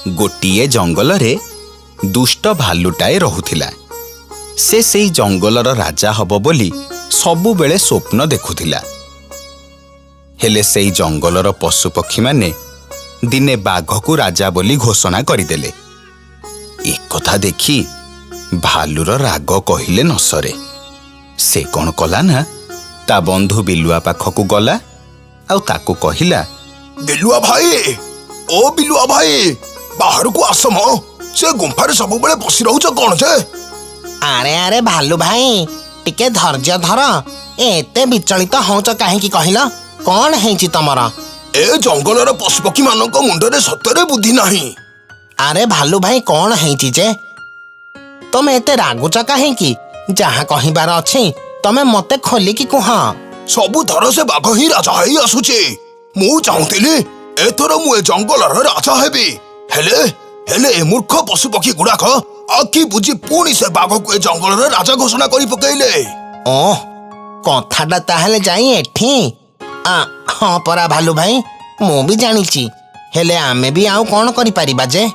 गोटिए जंगल रे दुष्ट भालुटाए रहुथिला। से सेई जंगलर राजा हब बोली सबु बेले स्वप्न देखुथिला। हेले सेई जंगलर पशुपक्षी माने दिने बाघ को राजा बोली घोषणा करदेले। एक कथा देखी भालुर राग कहिले न सरे। से कौन कला ना ता बंधु बिलुआ पाखकू गला आउ ताकू कहिला, बिलुआ भाई, ओ बिलुआ भाई, बाहर को आसम। से गुंफारे सब बेले बसी रहउछ कोन जे? अरे अरे भालू भाई, टिके धैर्य धर। एते विचलित होच काहेकि कहिला? कौन हेची तमरा? ए जंगलर पशुपक्षी मानक मुंडरे सतरे बुद्धि नाही। अरे भालू भाई, कौन हेची जे? तमे एते रागुच काहेकि? जहाँ कहिबार अछि तमे मते खोली कि कुह। सबु थर से बाघ ही राजा हेई आसुची। मु चाहुतिली एथर मु ए जंगलर राजा हेबी। हेले हेले ए मूर्ख पशुपक्षी गुड़ाक आखि बुझी पुणी से बाघ को ए जंगलर राजा घोषणा करी पकेइले। ओह, कथाटा ताहेले जाई एठी। हाँ परा भालू भाई, मु भी जानिची। हेले आमे भी आउ कौन करि परिबा जे?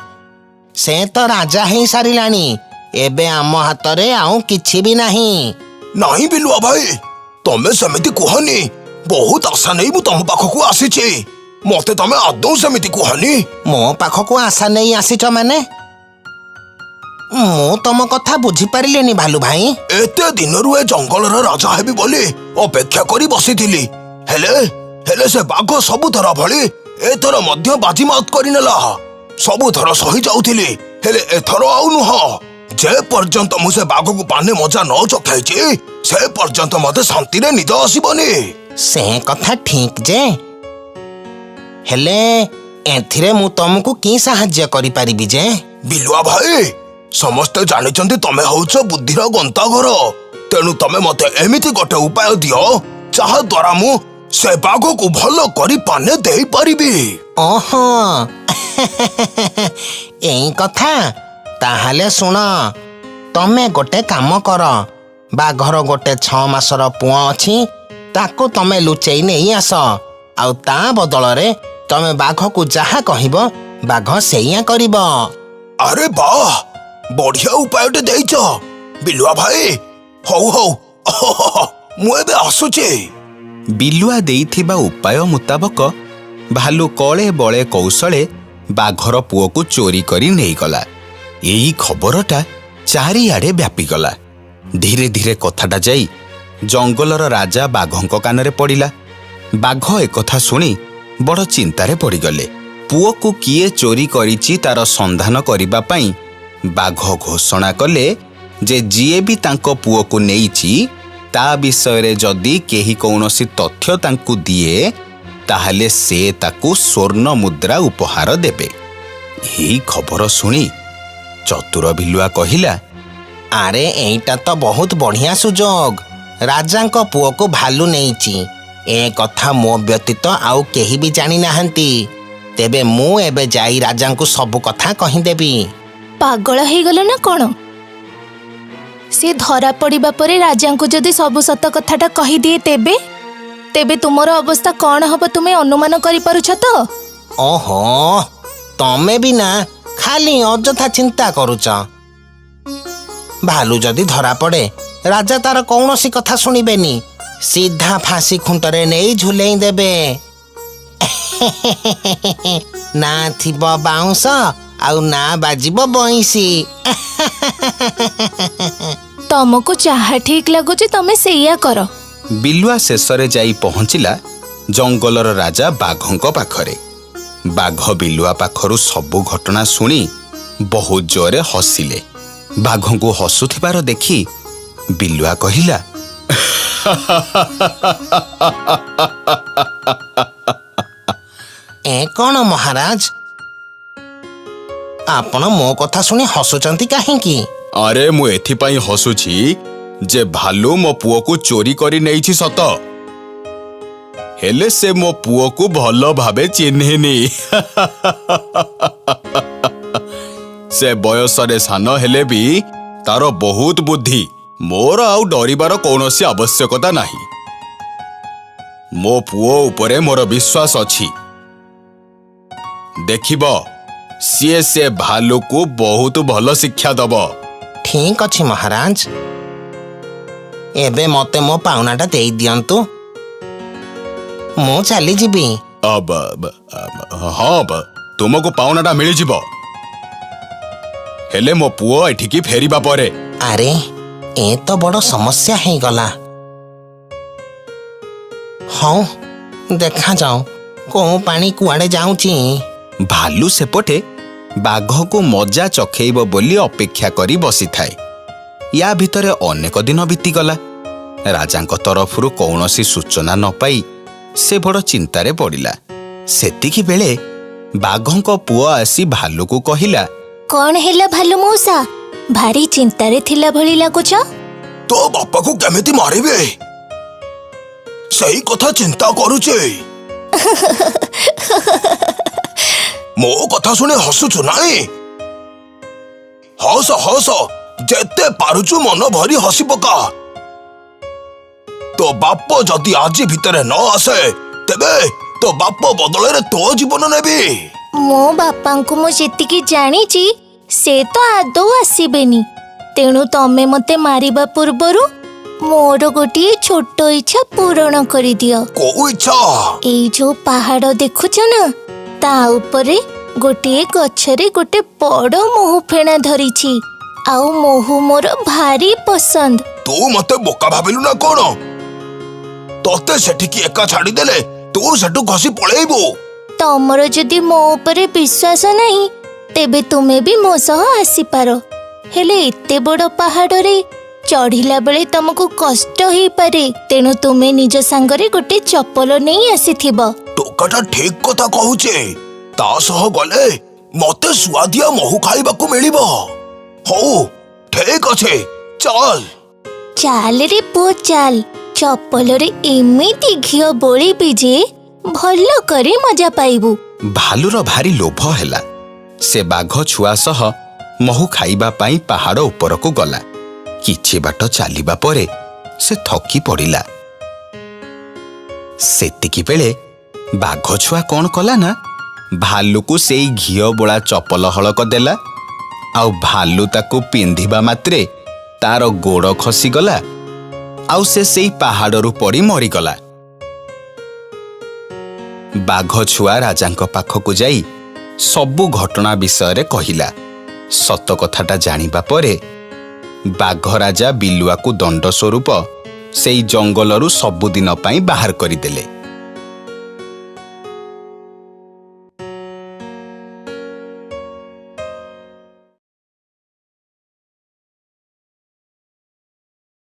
से तो राजा हेई सारिलानी। एबे आम हातरे आउ किछि भी नाही। नहीं बिलुआ भाई, तमे समिति कुहनी। बहुत आशा नहीं मु तम पाखकू आसीची। मते तमे आदौ समिति कुहनी। मो पाखकू आशा नहीं आसीच माने? मु तम कथा बुझी पारिलेनी भालू भाई। एते दिनरु ए जंगलर राजा हेबी बोली अपेक्षा करी बसिथिली। हेले हेले से बाघ सबुथर भली एथर मध्य बाजीमात करिनेला। सबुथर सही जाउथिली, हेले एथर आउ नुह। जे पर्यंत मु से बाघ को पाने मजा न चखाइची से पर्यंत मते शांति रे निद आसीबनी। से कथा ठीक जे, हेले एथिरे मु तुमको की सहाय्य करि परिबी जे? बिलुआ भाई, समस्ते जानिचंती तमे होउछ बुद्धिर गंताघर। तेणु तमे मते एमिति गोटे उपाय दियो जहा द्वारा मु से बाघ को भलो करी पाने देई परिबी। ओहो एई कथा। ताहाले सुन, तमे गोटे काम कर। बाघर गोटे 6 मासर पुआ अछि, ताको तमे लुचेई नहीं आस। आउ ता बदल रे तमे बाघ को जहा कहिब बाघ सेया करिब। अरे वाह, बढ़िया उपायटे देइछ बिलुआ भाई। हौ हौ मु एबे आसुची। बिलुआ देइथिबा उपाय मुताबक भालू कळे बळे कौशले बाघर पुओ को चोरी करी नहीं गला। एही खबरटा चारिआडे व्यापीगला। धीरे धीरे कथाटा जाई जंगलर राजा बाघंक कानरे पड़िला। बाघ एकथा शुणी बड़ चिंतारे पड़गले। पुओ को किए चोरी करिछि तार संधान करिबा पई बाघ घोषणा कले जे जिए भी तांको पुओ को नेइछि ता विषय रे जदि केही कौनसी तथ्य तांकु दिए ताहले से ताकू स्वर्ण मुद्रा उपहार देबे। एही खबर शुणी चतुर बिलुआ कहिला, अरे एटा तो बहुत बढ़िया सुजोग। राजा को पुओ को भालू नेइछि, ए कथा मो व्यतीत आउ केही भी जानी नाहंती। तेबे मु एबे जाई राजा को सब कथा कहि देबी। पागल हे गलो ना कोन? से धरा पड़िबा परे राजा को जदि सब सत कथाटा कहि दिए तेबे तेबे तुमर अवस्था कौन हबो तुमे अनुमान करि पारुछ तो? ओहो, तमे भी ना खाली अଯଥା चिंता करूच। भालू जदि धरा पड़े राजा तार कौनसी कथा सुनिबेनी, सीधा फांसी खुंटरे नहीं झुलेई देबे। ना थिबो बाउंस आउ ना बाजिबो बंसी। तुमको चाहा ठीक लगुची तमे सेया करो। बिलुआ शेषरे जाई पहुंचिला जंगलर राजा बाघंक पाखरे। बाघ बिलुआ पाखरु सबु घटना शुणी बहुत जोरे हसिले। बाघंकु हसुथिबार देखि बिलुआ कहिला, ए कौन महाराज, आपण मो कथा सुनी हसुचंती काहेकि? अरे मु एथिपाई हसुछि जे भालू मो पुओ को चोरी करी नेइछि सत, हेले से मो पुओ को भलो भाबे चिन्हिनी। से बयस रे सान हेले भी तार बहुत बुद्धि। मोर आउ डरिबार कौनसी आवश्यकता नाही। मो पुओ उपरे मोर विश्वास अछि। देखिब ସିଏ ସେ ଭାଲୁକୁ ବହୁତ ଭଲ ଶିକ୍ଷା ଦବ। ଠିକ ଅଛି ମହାରାଜ, ଏବେ ମତେ ମୋ ପାଉଣାଟା ଦେଇ ଦିଅନ୍ତୁ, ମୁଁ ଚାଲିଯିବି। ହଁ ତୁମକୁ ପାଉଣାଟା ମିଳିଯିବ, ହେଲେ ମୋ ପୁଅ ଏଠିକି ଫେରିବା ପରେ। ଆରେ ଏ ତ ବଡ଼ ସମସ୍ୟା ହେଇଗଲା। ହଉ ଦେଖାଯାଉ କୋଉ ପାଣି କୁଆଡେ ଯାଉଛି। ଭାଲୁ ସେପଟେ ବାଘକୁ ମଜା ଚଖେଇବ ବୋଲି ଅପେକ୍ଷା କରି ବସିଥାଏ। ୟା ଭିତରେ ଅନେକ ଦିନ ବିତିଗଲା। ରାଜାଙ୍କ ତରଫରୁ କୌଣସି ସୂଚନା ନ ପାଇ ସେ ବଡ଼ ଚିନ୍ତାରେ ପଡ଼ିଲା। ସେତିକି ବେଳେ ବାଘଙ୍କ ପୁଅ ଆସି ଭାଲୁକୁ କହିଲା, କଣ ହେଲା ଭାଲୁ ମଉସା, ଭାରି ଚିନ୍ତାରେ ଥିଲା ଭଳି ଲାଗୁଛ? ତୋ ବାପାକୁ କେମିତି ମାରିବେ ସେଇ କଥା ଚିନ୍ତା କରୁଛେ। ମୋ କଥା ଶୁଣି ହସୁଛୁ ନାଇଁ? ହସ ହସ, ଯେତେ ପାରୁଛୁ ମନ ଭରି ହସି ପକା। ତୋ ବାପ ଯଦି ଆଜି ଭିତରେ ନ ଆସେ ତେବେ ତୋ ବାପ ବଦଳରେ ତୋ ଜୀବନ ନେବି। ମୋ ବାପାଙ୍କୁ ମୁଁ ଯେତିକି ଜାଣିଛି ସେ ତ ଆଦୌ ଆସିବେନି। ତେଣୁ ତମେ ମତେ ମାରିବା ପୂର୍ବରୁ ମୋର ଗୋଟିଏ ଛୋଟ ଇଚ୍ଛା ପୂରଣ କରିଦିଅ। କୋଉ ଇଚ୍ଛା? ଏଇ ଯୋଉ ପାହାଡ ଦେଖୁଛ ନା, ତା ଉପରେ ଗୋଟିଏ ଗଛରେ ଗୋଟେ ବଡ ମହୁ ଫେଣା ଧରିଛି। ଆଉ ମହୁ ମୋର ଭାରି ପସନ୍ଦ। ତୁ ମତେ ବୋକା ଭାବିଲୁ ନା କଣ? ତତେ ସେଠିକି ଏକା ଛାଡିଦେଲେ ତୁ ସେଠୁ ଖସି ପଳେଇବୁ। ତମର ଯଦି ମୋ ଉପରେ ବିଶ୍ୱାସ ନାହିଁ ତେବେ ତୁମେ ବି ମୋ ସହ ଆସିପାର। ହେଲେ ଏତେ ବଡ ପାହାଡରେ ଚଢିଲା ବେଳେ ତମକୁ କଷ୍ଟ ହେଇପାରେ। ତେଣୁ ତୁମେ ନିଜ ସାଙ୍ଗରେ ଗୋଟେ ଚପଲ ନେଇ ଆସିଥିବ। ଟୋକାଟା ଠିକ କଥା କହୁଛେ। ତା ସହ ଗଲେ ମତେ ସୁଆଦିଆ ମହୁ ଖାଇବାକୁ ମିଳିବ। ହଉ ଠିକ ଅଛି, ଚାଲ। ଚାଲରେ ପୁଅ ଚାଲ। ଚପଲରେ ଏମିତି ଘିଅ ବୋଳିବି ଯେ ଭଲ କରି ମଜା ପାଇବୁ। ଭାଲୁର ଭାରି ଲୋଭ ହେଲା। ସେ ବାଘ ଛୁଆ ସହ ମହୁ ଖାଇବା ପାଇଁ ପାହାଡ଼ ଉପରକୁ ଗଲା। କିଛି ବାଟ ଚାଲିବା ପରେ ସେ ଥକି ପଡ଼ିଲା। ସେତିକି ବେଳେ ବାଘ ଛୁଆ କ'ଣ କଲା ନା, ଭାଲୁକୁ ସେଇ ଘିଅ ବୋଳା ଚପଲ ହଳକ ଦେଲା। ଆଉ ଭାଲୁ ତାକୁ ପିନ୍ଧିବା ମାତ୍ରେ ତାର ଗୋଡ଼ ଖସିଗଲା। ଆଉ ସେ ସେଇ ପାହାଡ଼ରୁ ପଡ଼ି ମରିଗଲା। ବାଘ ଛୁଆ ରାଜାଙ୍କ ପାଖକୁ ଯାଇ ସବୁ ଘଟଣା ବିଷୟରେ କହିଲା। ସତ କଥାଟା ଜାଣିବା ପରେ ବାଘ ରାଜା ବିଲୁଆକୁ ଦଣ୍ଡ ସ୍ୱରୂପ ସେଇ ଜଙ୍ଗଲରୁ ସବୁଦିନ ପାଇଁ ବାହାର କରିଦେଲେ।